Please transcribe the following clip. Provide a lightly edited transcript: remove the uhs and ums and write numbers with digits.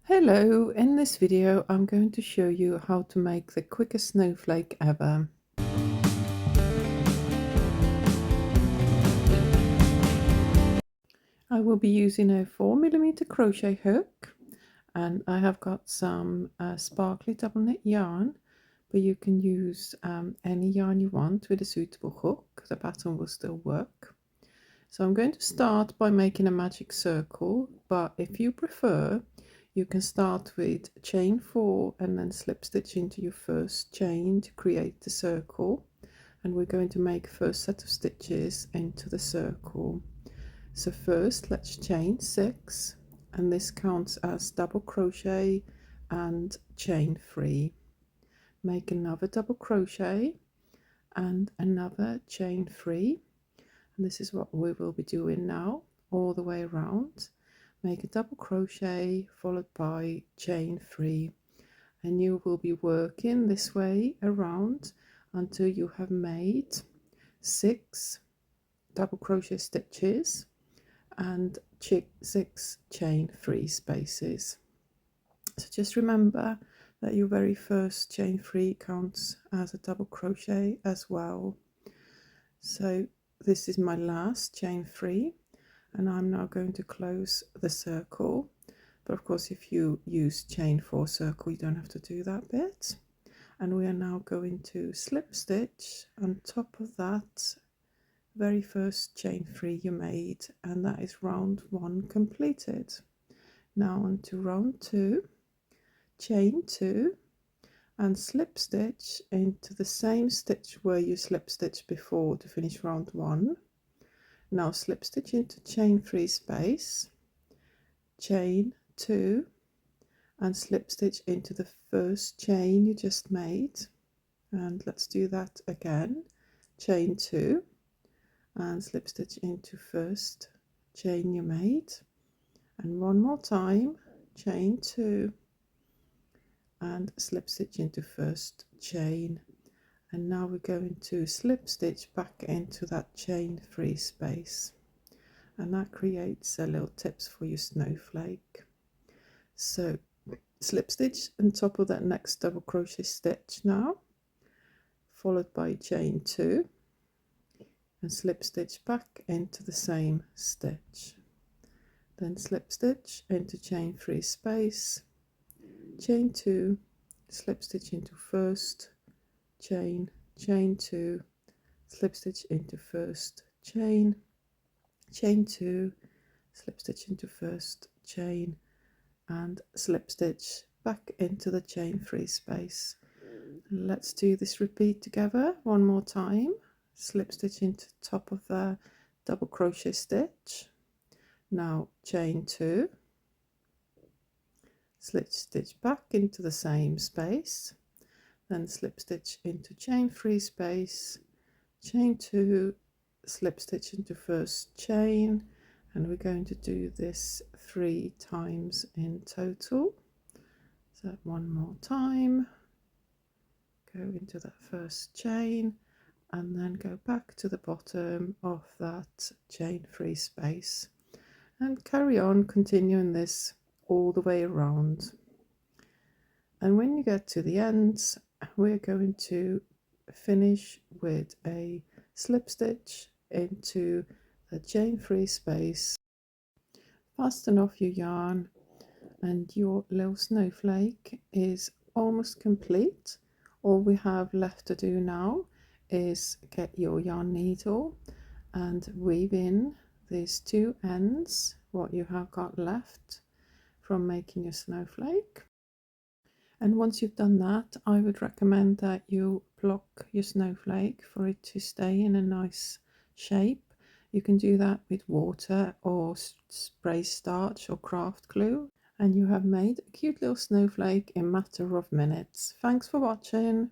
Hello, in this video I'm going to show you how to make the quickest snowflake ever. I will be using a 4mm crochet hook, and I have got some sparkly double knit yarn, but you can use any yarn you want with a suitable hook. The pattern will still work. So I'm going to start by making a magic circle, but if you prefer, you can start with chain 4 and then slip stitch into your first chain to create the circle. And we're going to make first set of stitches into the circle. So first let's chain 6, and this counts as double crochet and chain 3. Make another double crochet and another chain 3. And this is what we will be doing now all the way around. Make a double crochet followed by chain 3, and you will be working this way around until you have made 6 double crochet stitches and 6 chain 3 spaces. So just remember that your very first chain 3 counts as a double crochet as well. So this is my last chain 3, and I'm now going to close the circle. But of course, if you use chain 4 circle, you don't have to do that bit. And we are now going to slip stitch on top of that very first chain 3 you made, and that is round 1 completed. Now on to round 2, chain 2 and slip stitch into the same stitch where you slip stitch before to finish round 1. Now slip stitch into chain 3 space, chain 2 and slip stitch into the first chain you just made, and let's do that again. Chain 2 and slip stitch into first chain you made, and one more time, chain 2 and slip stitch into first chain. And now we're going to slip stitch back into that chain 3 space, and that creates a little tips for your snowflake. So slip stitch on top of that next double crochet stitch now, followed by chain 2 and slip stitch back into the same stitch, then slip stitch into chain 3 space, chain 2, slip stitch into first chain, chain 2, slip stitch into first chain, chain 2, slip stitch into first chain and slip stitch back into the chain 3 space. Let's do this repeat together one more time. Slip stitch into top of the double crochet stitch, now chain 2, slip stitch back into the same space, then slip stitch into chain 3 space, chain 2, slip stitch into first chain, and we're going to do this 3 times in total. So one more time, go into that first chain and then go back to the bottom of that chain 3 space, and carry on continuing this all the way around. And when you get to the ends, we're going to finish with a slip stitch into the chain 3 space, fasten off your yarn, and your little snowflake is almost complete. All we have left to do now is get your yarn needle and weave in these 2 ends, what you have got left from making your snowflake. And once you've done that, I would recommend that you block your snowflake for it to stay in a nice shape. You can do that with water or spray starch or craft glue, and you have made a cute little snowflake in a matter of minutes. Thanks for watching.